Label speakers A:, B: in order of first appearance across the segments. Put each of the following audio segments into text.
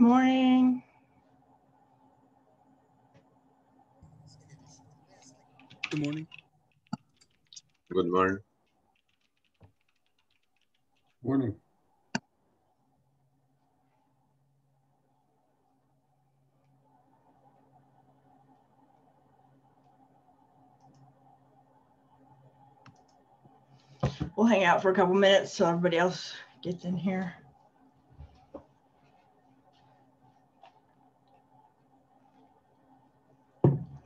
A: morning.
B: Good morning.
C: Good morning.
B: Morning.
A: We'll hang out for a couple minutes so everybody else gets in here.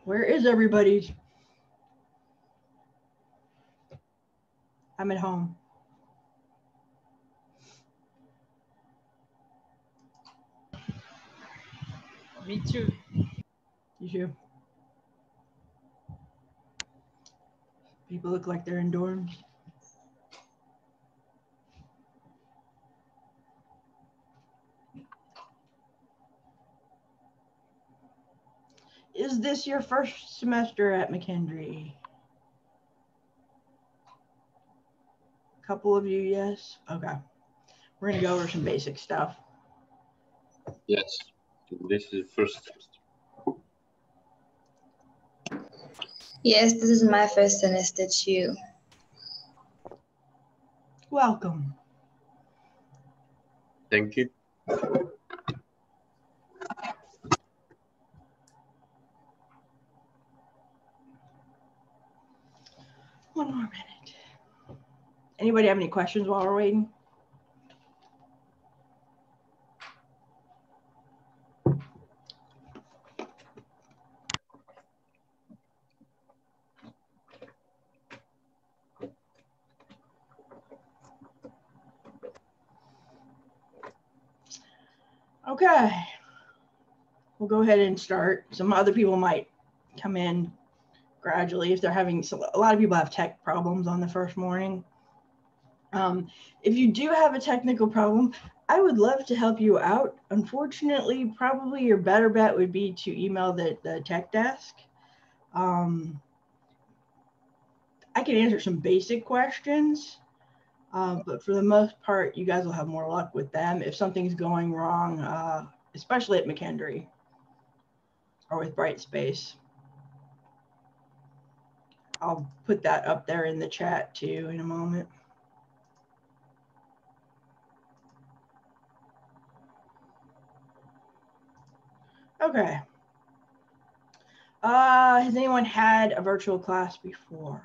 A: Where is everybody? I'm at home.
D: Me too.
A: You too. People look like they're in dorms. Is this your first semester at McKendree? A couple of you, yes? Okay. We're gonna go over some basic stuff.
C: Yes, this is first.
E: Yes, this is my first semester too.
A: Welcome.
C: Thank you.
A: One more minute. Anybody have any questions while we're waiting? Okay, we'll go ahead and start. Some other people might come in gradually if they're having, a lot of people have tech problems on the first morning. If you do have a technical problem, I would love to help you out. Unfortunately, probably your better bet would be to email the tech desk. I can answer some basic questions, but for the most part, you guys will have more luck with them if something's going wrong, especially at McKendree or with Brightspace. I'll put that up there in the chat too in a moment. Okay. Has anyone had a virtual class before?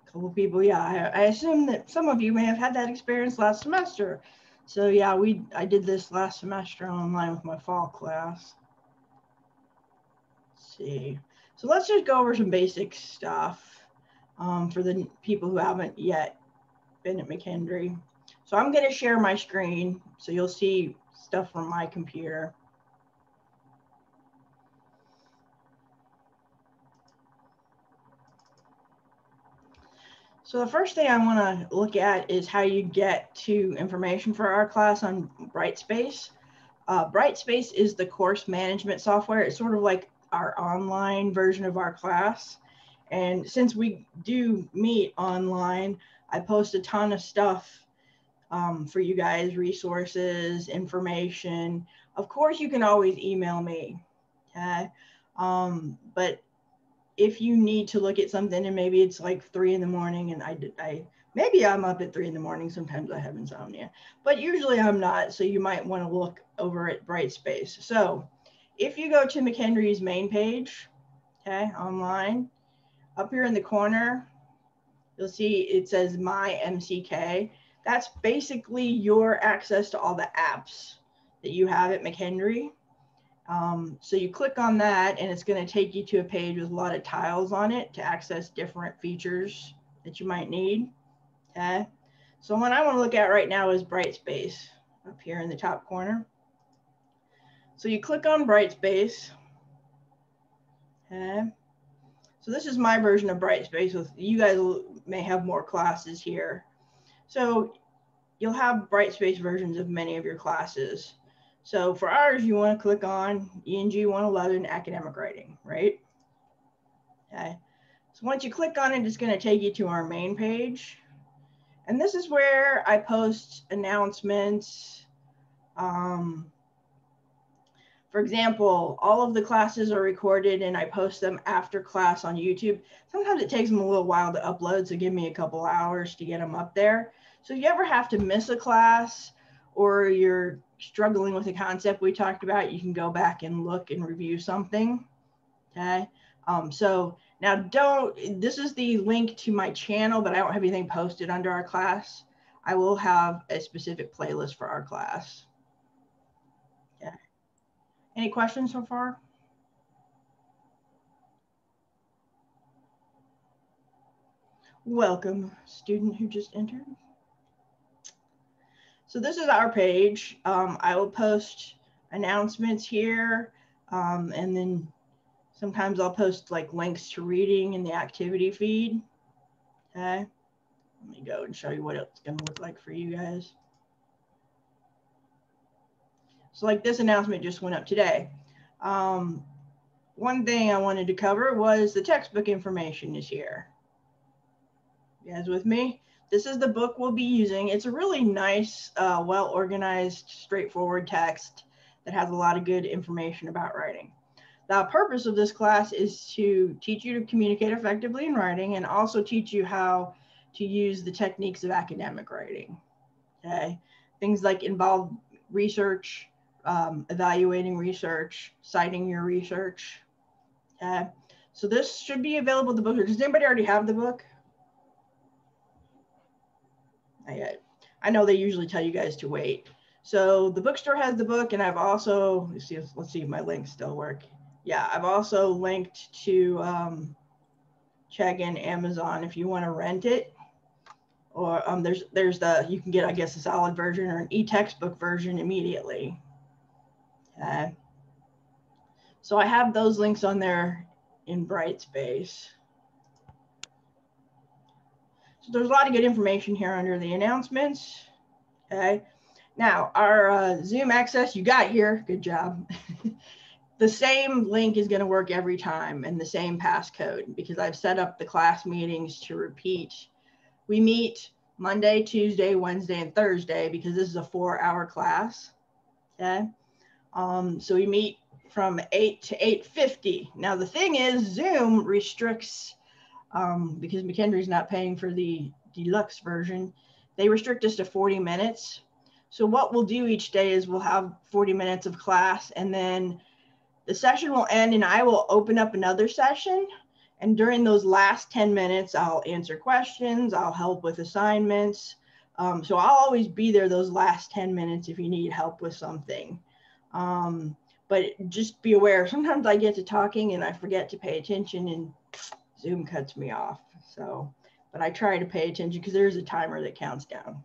A: A couple people, yeah. I assume that some of you may have had that experience last semester. So yeah, I did this last semester online with my fall class. Let's see. So let's just go over some basic stuff for the people who haven't yet been at McKendree. So I'm going to share my screen so you'll see stuff from my computer. So the first thing I want to look at is how you get to information for our class on Brightspace. Brightspace is the course management software. It's sort of like our online version of our class. And since we do meet online, I post a ton of stuff for you guys, resources, information. Of course, you can always email me, okay? But if you need to look at something and maybe it's like 3 in the morning and maybe I'm up at 3 in the morning, sometimes I have insomnia, but usually I'm not. So you might want to look over at Brightspace. So if you go to McKendree's main page, okay, online, up here in the corner, you'll see it says My MCK. That's basically your access to all the apps that you have at McKendree. So you click on that and it's going to take you to a page with a lot of tiles on it to access different features that you might need. Okay. So what I want to look at right now is Brightspace up here in the top corner. So you click on Brightspace. Okay. So this is my version of Brightspace. With you guys may have more classes here. So you'll have Brightspace versions of many of your classes. So for ours, you want to click on ENG111 academic writing, right? Okay. So once you click on it, it's going to take you to our main page. And this is where I post announcements, For example, all of the classes are recorded and I post them after class on YouTube. Sometimes it takes them a little while to upload, so give me a couple hours to get them up there. So if you ever have to miss a class or you're struggling with a concept we talked about, you can go back and look and review something, okay? So now this is the link to my channel, but I don't have anything posted under our class. I will have a specific playlist for our class. Okay. Any questions so far? Welcome, student who just entered. So this is our page. I will post announcements here, and then sometimes I'll post like links to reading in the activity feed. Okay, let me go and show you what it's going to look like for you guys. So like this announcement just went up today. One thing I wanted to cover was the textbook information is here. You guys with me? This is the book we'll be using. It's a really nice, well-organized, straightforward text that has a lot of good information about writing. The purpose of this class is to teach you to communicate effectively in writing and also teach you how to use the techniques of academic writing. Okay, things like involve research, evaluating research, citing your research. Okay, so this should be available in the book. Does anybody already have the book? Not yet. I know they usually tell you guys to wait. So the bookstore has the book, and I've also, let's see if my links still work. Yeah, I've also linked to Chegg Amazon if you want to rent it. Or there's you can get, I guess, a solid version or an e-textbook version immediately. Okay. So I have those links on there in Brightspace. So there's a lot of good information here under the announcements. Okay. Now our Zoom access you got here, good job. The same link is going to work every time and the same passcode because I've set up the class meetings to repeat. We meet Monday, Tuesday, Wednesday, and Thursday because this is a 4-hour class. Okay. So we meet from 8 to 8:50. Now the thing is Zoom restricts, because McKendree is not paying for the deluxe version, they restrict us to 40 minutes. So what we'll do each day is we'll have 40 minutes of class and then the session will end and I will open up another session. And during those last 10 minutes, I'll answer questions, I'll help with assignments. So I'll always be there those last 10 minutes if you need help with something. But just be aware, sometimes I get to talking and I forget to pay attention and Zoom cuts me off. So, but I try to pay attention because there's a timer that counts down.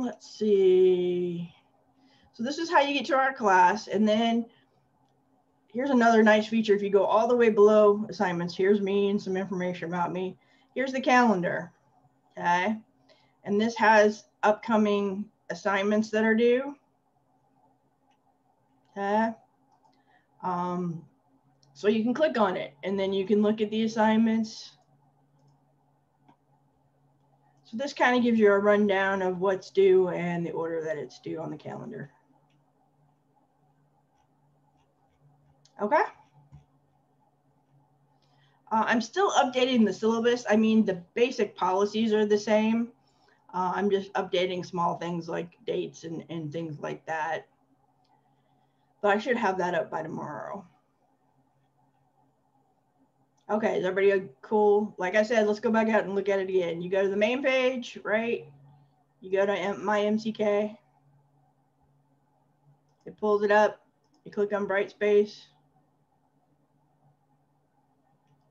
A: Let's see. So this is how you get to our class. And then here's another nice feature. If you go all the way below assignments, here's me and some information about me. Here's the calendar, okay? And this has upcoming assignments that are due, okay? So you can click on it and then you can look at the assignments. So this kind of gives you a rundown of what's due and the order that it's due on the calendar. Okay. I'm still updating the syllabus. I mean, the basic policies are the same. I'm just updating small things like dates and things like that. But I should have that up by tomorrow. Okay, is everybody cool? Like I said, let's go back out and look at it again. You go to the main page, right? You go to my MCK. It pulls it up. You click on Brightspace.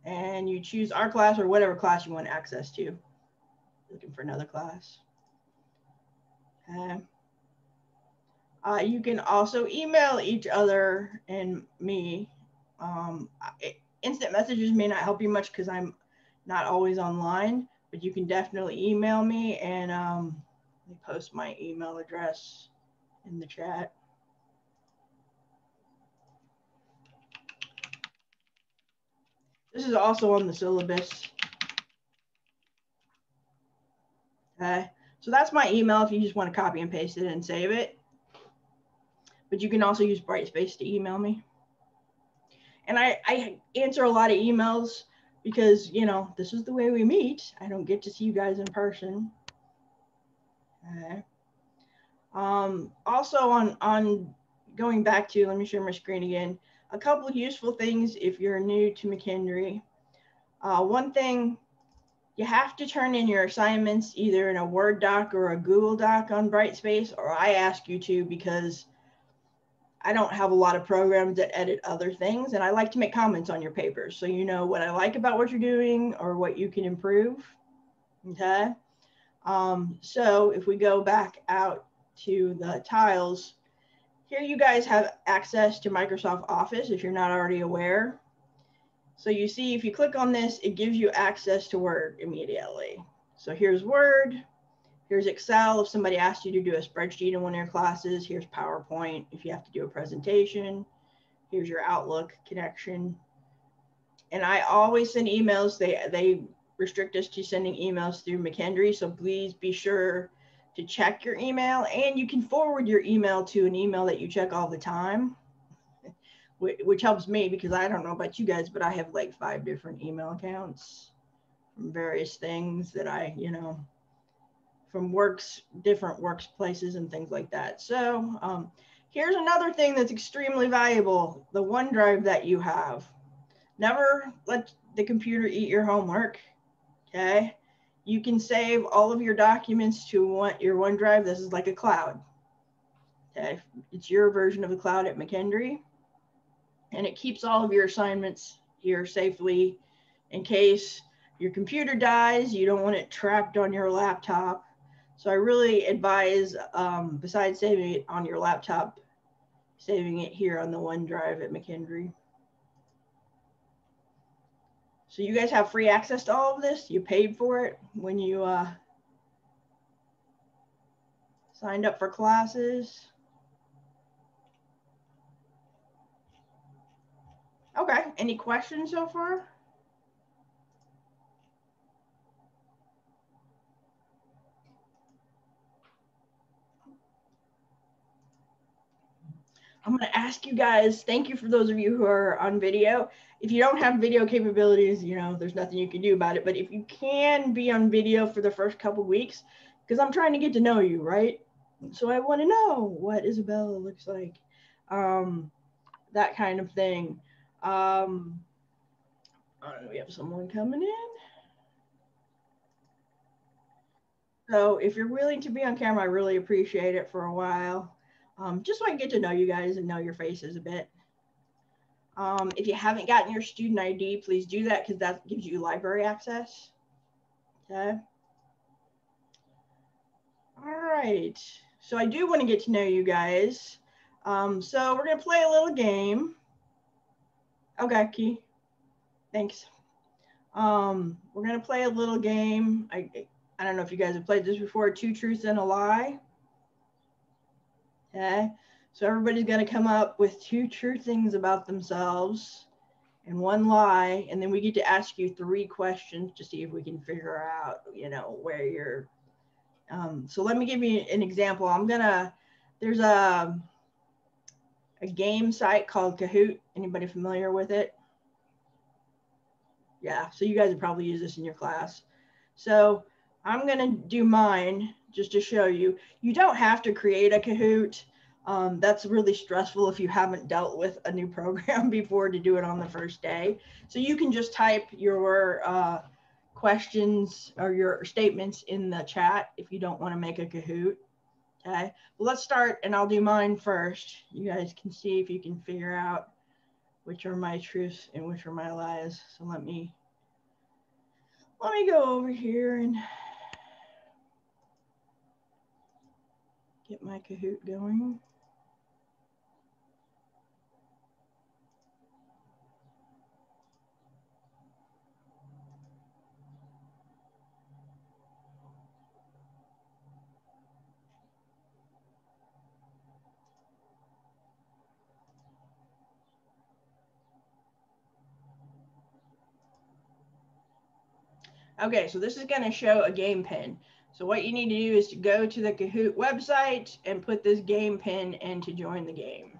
A: And you choose our class or whatever class you want access to. Looking for another class. Okay. You can also email each other and me. Instant messages may not help you much because I'm not always online, but you can definitely email me and let me post my email address in the chat. This is also on the syllabus. Okay, So that's my email if you just want to copy and paste it and save it. But you can also use Brightspace to email me. And I answer a lot of emails because, you know, this is the way we meet. I don't get to see you guys in person. Okay. Also on going back to, let me share my screen again, a couple of useful things if you're new to McKendree. One thing, you have to turn in your assignments either in a Word doc or a Google doc on Brightspace, or I ask you to because I don't have a lot of programs that edit other things, and I like to make comments on your papers so you know what I like about what you're doing or what you can improve. Okay. So if we go back out to the tiles, here you guys have access to Microsoft Office if you're not already aware. So you see, if you click on this, it gives you access to Word immediately. So here's Word, here's Excel if somebody asked you to do a spreadsheet in one of your classes, here's PowerPoint if you have to do a presentation, here's your Outlook connection. And I always send emails, they restrict us to sending emails through McKendree, so please be sure to check your email, and you can forward your email to an email that you check all the time, which helps me because I don't know about you guys, but I have like 5 different email accounts from various things that I, you know, from different workplaces and things like that. So here's another thing that's extremely valuable, the OneDrive that you have. Never let the computer eat your homework, okay? You can save all of your documents to your OneDrive. This is like a cloud, okay? It's your version of the cloud at McKendree, and it keeps all of your assignments here safely in case your computer dies. You don't want it trapped on your laptop. So I really advise, besides saving it on your laptop, saving it here on the OneDrive at McKendree. So you guys have free access to all of this. You paid for it when you signed up for classes. Okay, any questions so far? I'm going to ask you guys, thank you for those of you who are on video. If you don't have video capabilities, you know, there's nothing you can do about it. But if you can be on video for the first couple weeks, because I'm trying to get to know you, right? So I want to know what Isabella looks like, that kind of thing. We have someone coming in. So if you're willing to be on camera, I really appreciate it for a while. Just so I can get to know you guys and know your faces a bit. If you haven't gotten your student ID, please do that because that gives you library access. Okay. All right. So I do want to get to know you guys. So we're going to play a little game. Okay, Key. Thanks. We're going to play a little game. I don't know if you guys have played this before, 2 truths and a lie. Okay, so everybody's going to come up with 2 true things about themselves and 1 lie, and then we get to ask you 3 questions to see if we can figure out, you know, where you're. So let me give you an example. There's a game site called Kahoot. Anybody familiar with it? Yeah, so you guys would probably use this in your class. So I'm going to do mine just to show you. You don't have to create a Kahoot. That's really stressful if you haven't dealt with a new program before to do it on the first day. So you can just type your questions or your statements in the chat if you don't want to make a Kahoot. Okay, well, let's start and I'll do mine first. You guys can see if you can figure out which are my truths and which are my lies. So let me go over here and get my Kahoot going. Okay, so this is going to show a game pin. So what you need to do is to go to the Kahoot website and put this game pin in to join the game.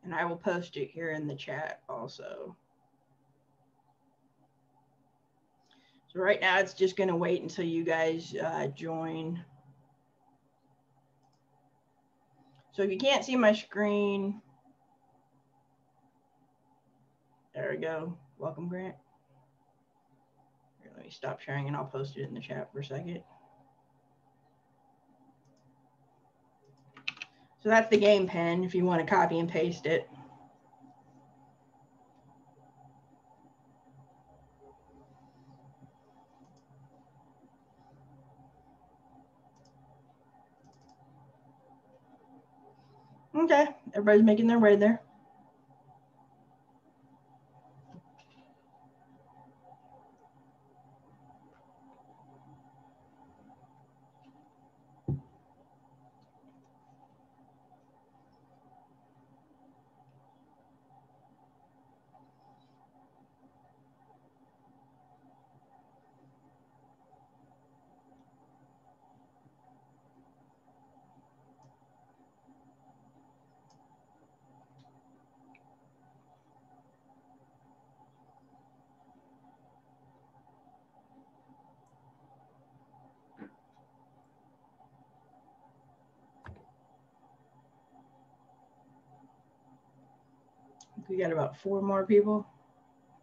A: And I will post it here in the chat also. So right now it's just going to wait until you guys join. So if you can't see my screen, there we go. Welcome, Grant. Here, let me stop sharing and I'll post it in the chat for a second. So that's the game pen if you want to copy and paste it. Okay, everybody's making their way there. We got about 4 more people.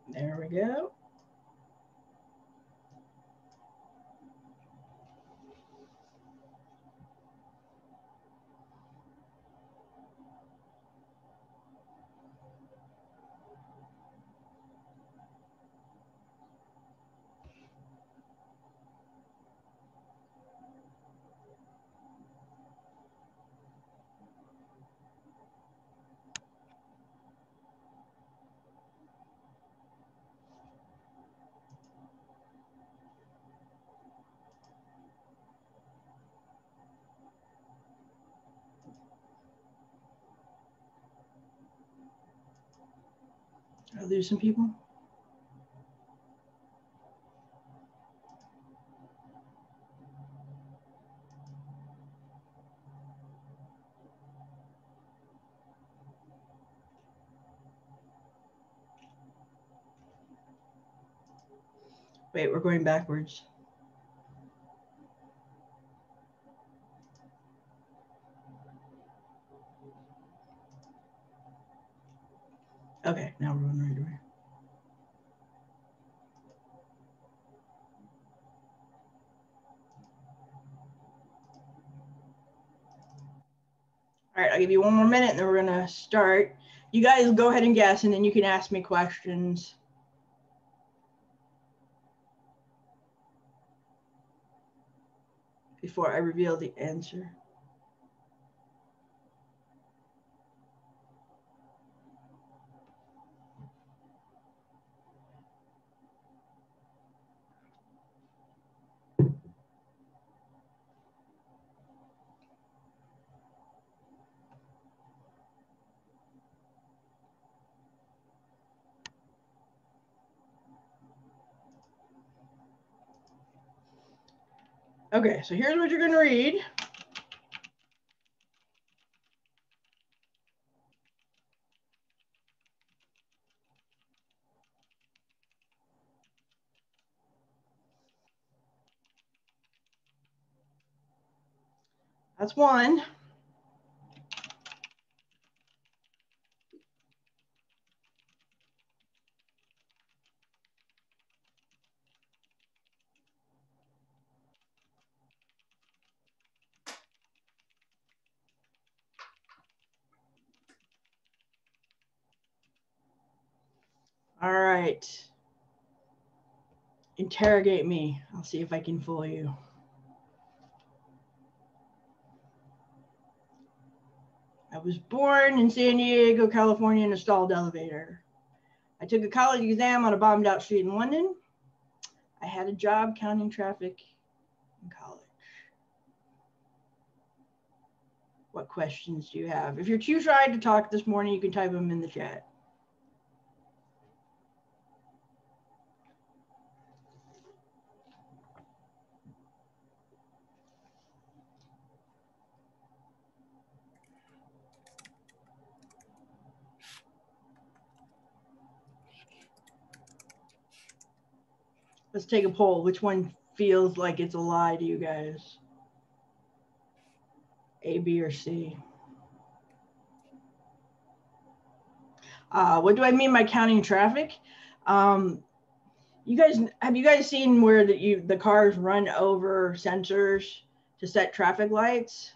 A: There we go. Did I lose some people? Wait, we're going backwards. Okay, now we're going right away. All right, I'll give you 1 more minute and then we're gonna start. You guys go ahead and guess and then you can ask me questions. Before I reveal the answer. Okay, so here's what you're gonna read. That's 1. All right. Interrogate me. I'll see if I can fool you. I was born in San Diego, California in a stalled elevator. I took a college exam on a bombed out street in London. I had a job counting traffic in college. What questions do you have? If you're too shy to talk this morning, you can type them in the chat. Let's take a poll. Which one feels like it's a lie to you guys? A, B, or C? What do I mean by counting traffic? Have you guys seen where the cars run over sensors to set traffic lights?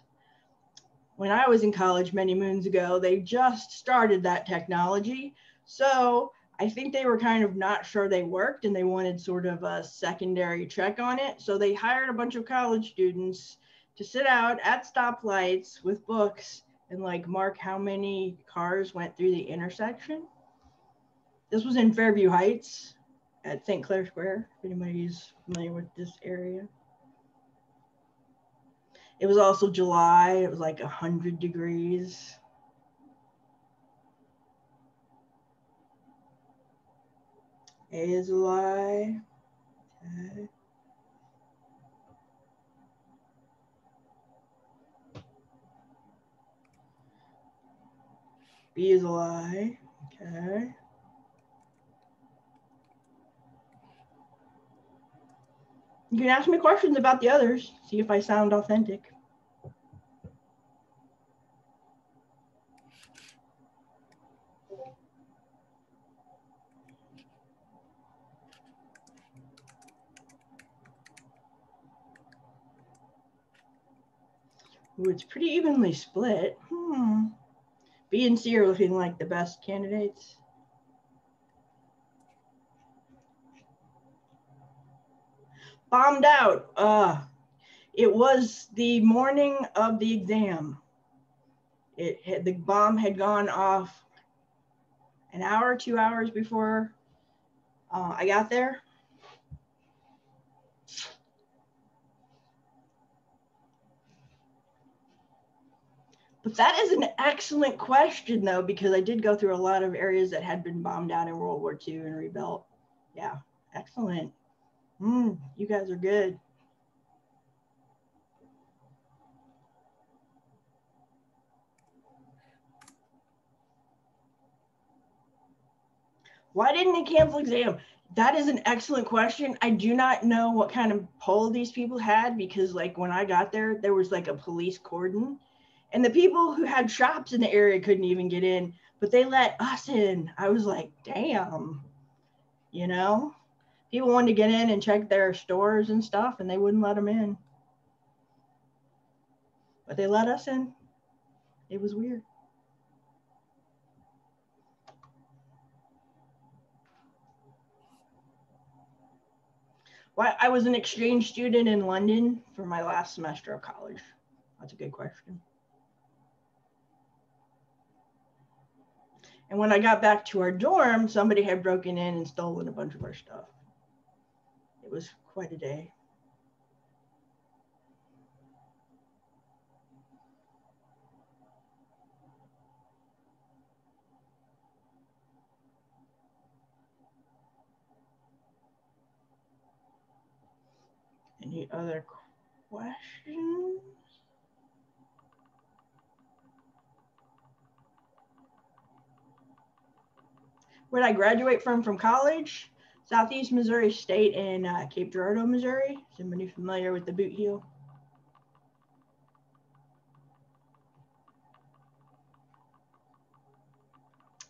A: When I was in college many moons ago, they just started that technology. So I think they were kind of not sure they worked and they wanted sort of a secondary check on it. So they hired a bunch of college students to sit out at stoplights with books and like mark how many cars went through the intersection. This was in Fairview Heights at St. Clair Square, if anybody's familiar with this area. It was also July, it was like 100 degrees. A is a lie. Okay. B is a lie. Okay. You can ask me questions about the others, see if I sound authentic. Ooh, it's pretty evenly split. B and C are looking like the best candidates. Bombed out. It was the morning of the exam. The bomb had gone off an hour, 2 hours before I got there. But that is an excellent question, though, because I did go through a lot of areas that had been bombed out in World War II and rebuilt. Yeah, excellent. You guys are good. Why didn't they cancel exam? That is an excellent question. I do not know what kind of poll these people had because like when I got there, there was like a police cordon and the people who had shops in the area couldn't even get in, but they let us in. I was like, damn, you know, people wanted to get in and check their stores and stuff and they wouldn't let them in. But they let us in. It was weird. Well, I was an exchange student in London for my last semester of college. That's a good question. And when I got back to our dorm, somebody had broken in and stolen a bunch of our stuff. It was quite a day. Any other questions? Where did I graduate from college? Southeast Missouri State in Cape Girardeau, Missouri. Is anybody familiar with the boot heel?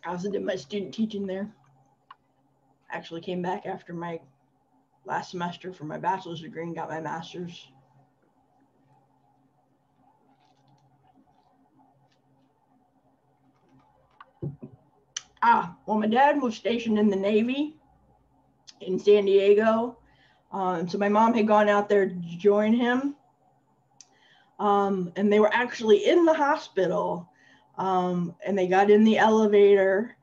A: I also did my student teaching there. Actually came back after my last semester for my bachelor's degree and got my master's. Well, my dad was stationed in the Navy in San Diego. So my mom had gone out there to join him. And they were actually in the hospital and they got in the elevator.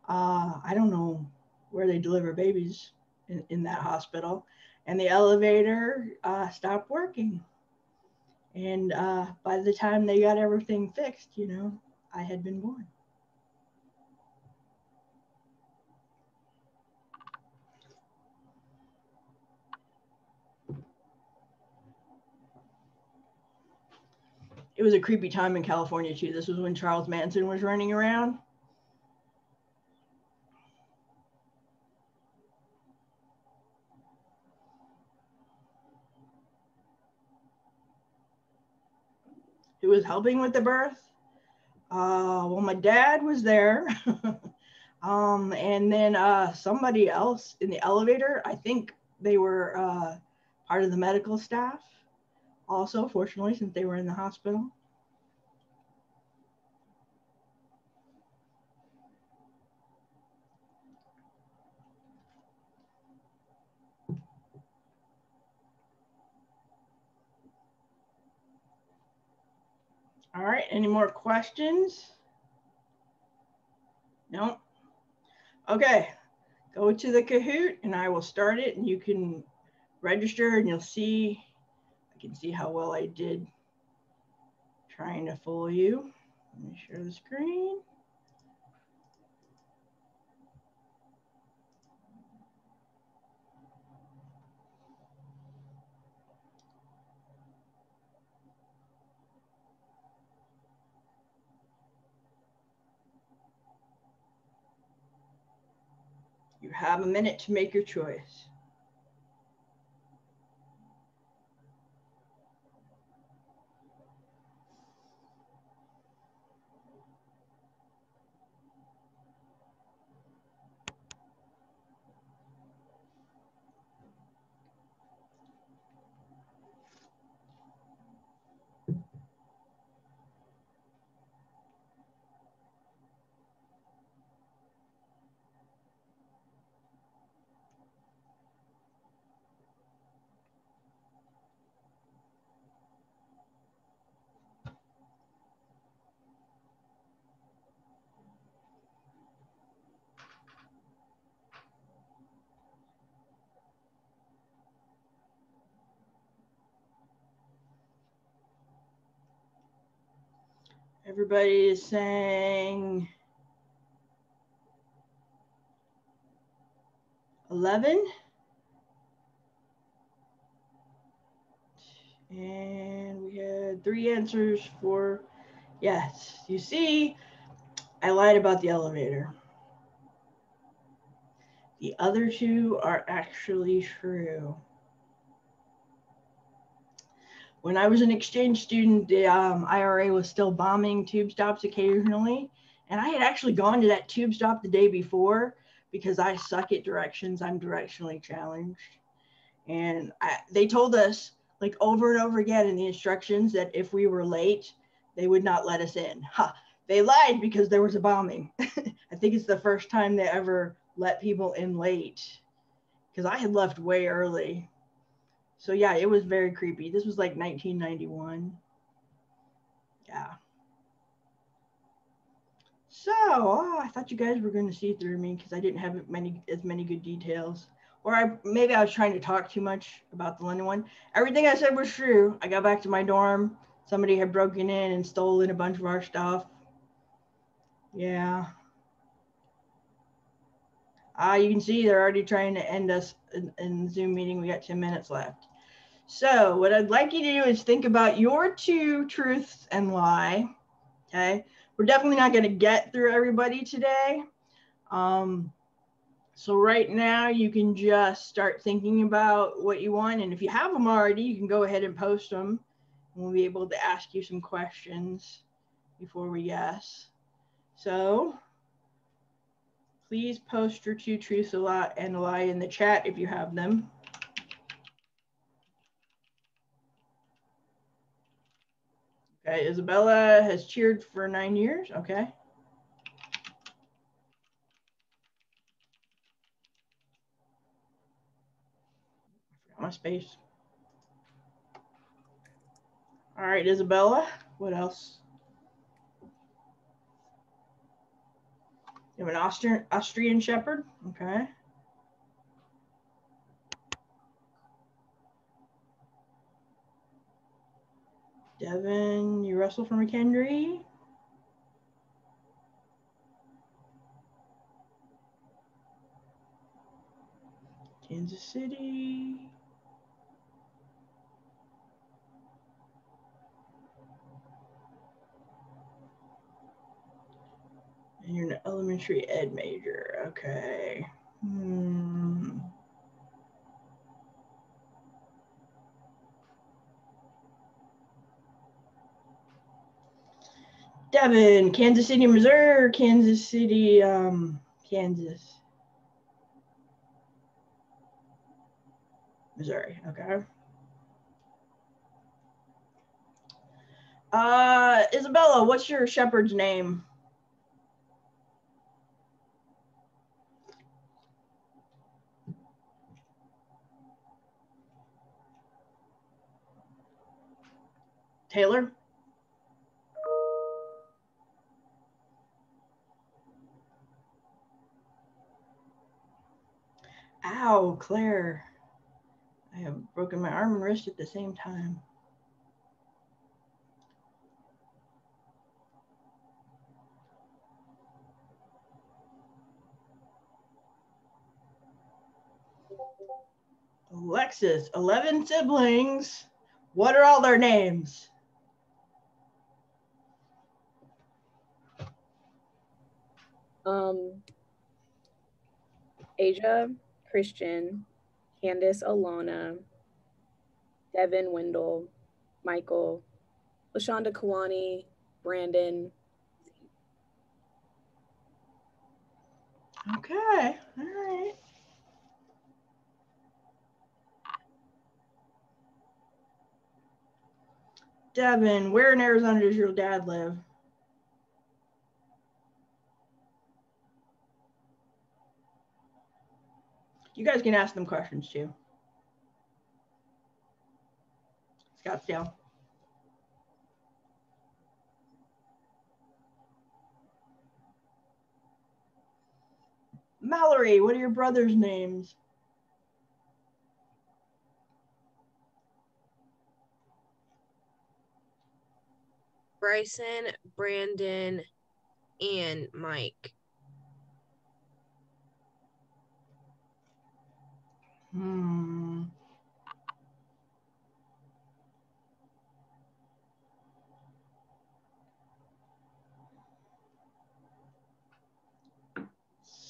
A: I don't know where they deliver babies in that hospital. And the elevator stopped working. And by the time they got everything fixed, you know, I had been born. It was a creepy time in California too. This was when Charles Manson was running around. who was helping with the birth. Well, my dad was there. And then somebody else in the elevator, I think they were part of the medical staff also, fortunately, since they were in the hospital. All right, any more questions? No? Okay, go to the Kahoot and I will start it and you can register and you'll see, I can see how well I did trying to fool you. Let me share the screen. You have a minute to make your choice. Everybody is saying 11. And we had 3 answers for yes. You see, I lied about the elevator. The other 2 are actually true. When I was an exchange student, the IRA was still bombing tube stops occasionally. And I had actually gone to that tube stop the day before because I suck at directions. I'm directionally challenged. And they told us like over and over again in the instructions that if we were late, they would not let us in. Ha, they lied because there was a bombing. I think it's the first time they ever let people in late because I had left way early. So yeah, it was very creepy. This was like 1991. Yeah. So I thought you guys were going to see through me because I didn't have as many good details. Or maybe I was trying to talk too much about the London one. Everything I said was true. I got back to my dorm. Somebody had broken in and stolen a bunch of our stuff. Yeah. You can see they're already trying to end us in the Zoom meeting. We got 10 minutes left. So what I'd like you to do is think about your 2 truths and lie. Okay. We're definitely not going to get through everybody today. So right now you can just start thinking about what you want. And if you have them already, you can go ahead and post them. And we'll be able to ask you some questions before we guess. So please post your 2 truths and a lie in the chat if you have them. Okay, Isabella has cheered for 9 years. Okay. My space. All right, Isabella, what else? You have an Austrian Shepherd. Okay. Devin, you wrestle for McKendree. Kansas City. And you're an elementary ed major. Okay. Devin, Kansas City, Missouri, or Kansas City, Kansas? Missouri, okay. Isabella, what's your shepherd's name? Taylor? Ow, Claire. I have broken my arm and wrist at the same time. Alexis, 11 siblings. What are all their names?
D: Asia, Christian, Candace, Alona, Devin, Wendell, Michael, LaShonda, Kawani, Brandon.
A: Okay, all right. Devin, where in Arizona does your dad live? You guys can ask them questions too. Scottsdale. Mallory, what are your brothers' names?
F: Bryson, Brandon, and Mike.
A: Let's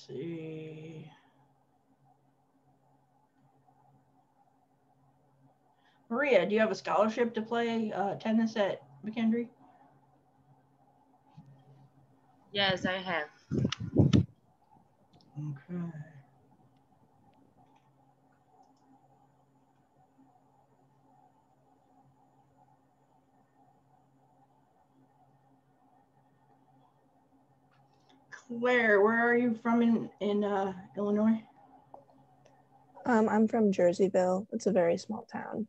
A: see. Maria, do you have a scholarship to play tennis at McKendree?
G: Yes, I have.
A: Okay. Claire, where are you from in Illinois?
H: I'm from Jerseyville. It's a very small town.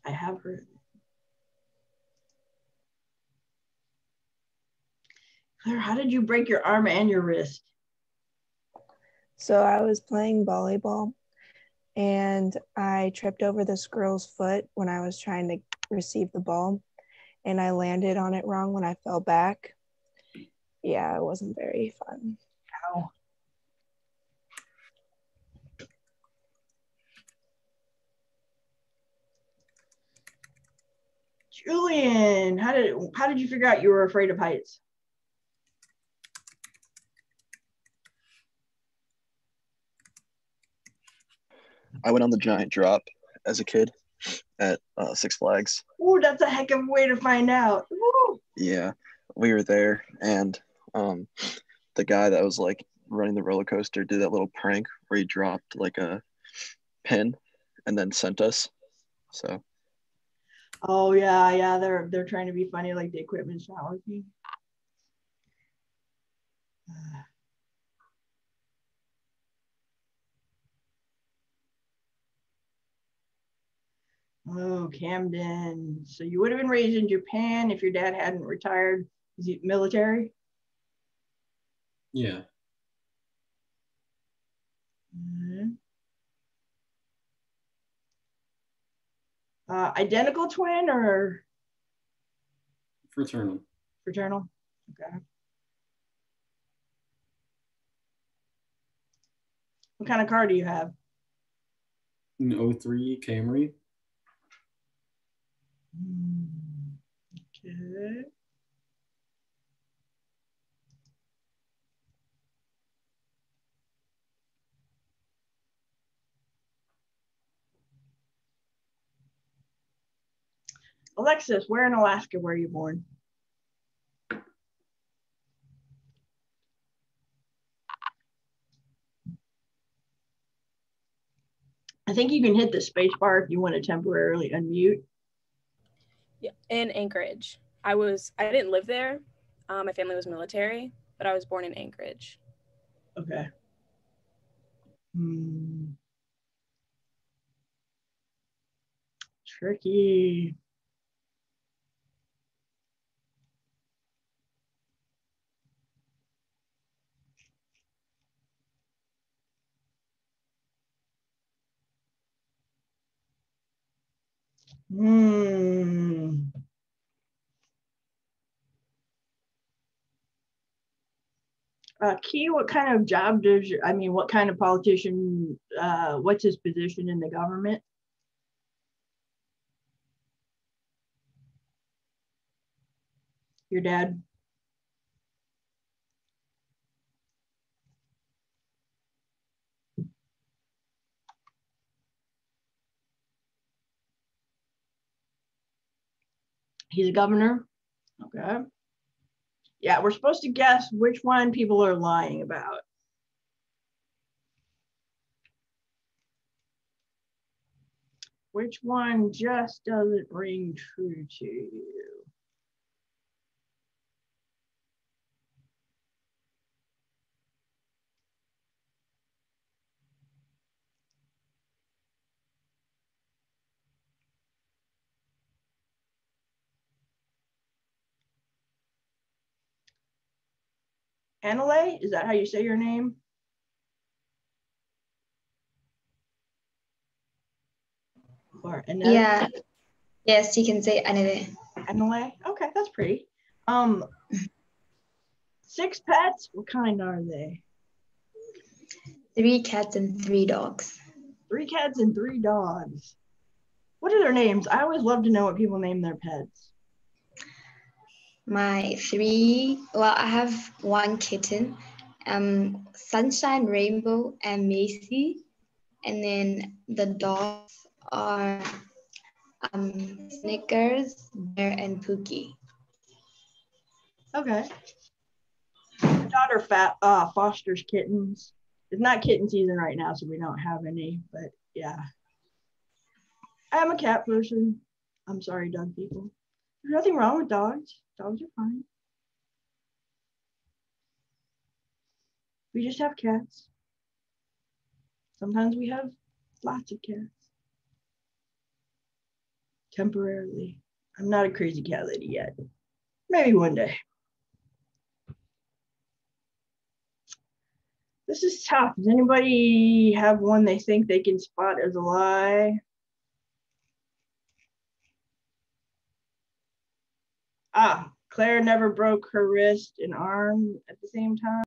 A: I have heard. Claire, how did you break your arm and your wrist?
H: So I was playing volleyball and I tripped over this girl's foot when I was trying to receive the ball, and I landed on it wrong when I fell back. Yeah, it wasn't very fun.
A: Ow. Julian, how did you figure out you were afraid of heights?
I: I went on the giant drop as a kid at Six Flags.
A: Ooh, that's a heck of a way to find out. Woo.
I: Yeah, we were there, and the guy that was like running the roller coaster did that little prank where he dropped like a pin and then sent us. So.
A: Oh yeah, they're trying to be funny, like the equipment's not working. Oh, Camden. So you would have been raised in Japan if your dad hadn't retired. Is he military?
B: Yeah.
A: Identical twin or
B: Fraternal.
A: fraternal? Okay. What kind of car do you have?
B: An 03 Camry.
A: Okay. Alexis, where in Alaska were you born? I think you can hit the space bar if you want to temporarily unmute.
D: Yeah, in Anchorage. I didn't live there. My family was military, but I was born in Anchorage.
A: Okay. Tricky. Key, what kind of job does what kind of politician, what's his position in the government? Your dad? He's a governor? Okay. Yeah, we're supposed to guess which one people are lying about. Which one just doesn't ring true to you? Anale, is that how you say your name? Or Anale?
E: Yeah. Yes, you can say Anale.
A: Anale? Okay, that's pretty. 6 pets? What kind are they?
E: 3 cats and 3 dogs.
A: 3 cats and 3 dogs. What are their names? I always love to know what people name their pets.
E: I have 1 kitten, Sunshine, Rainbow, and Macy. And then the dogs are Snickers, Bear, and Pookie.
A: Okay. My daughter fosters kittens. It's not kitten season right now, so we don't have any, but yeah. I'm a cat person. I'm sorry, dog people. There's nothing wrong with dogs. Dogs are fine. We just have cats. Sometimes we have lots of cats. Temporarily. I'm not a crazy cat lady yet. Maybe one day. This is tough. Does anybody have one they think they can spot as a lie? Claire never broke her wrist and arm at the same time.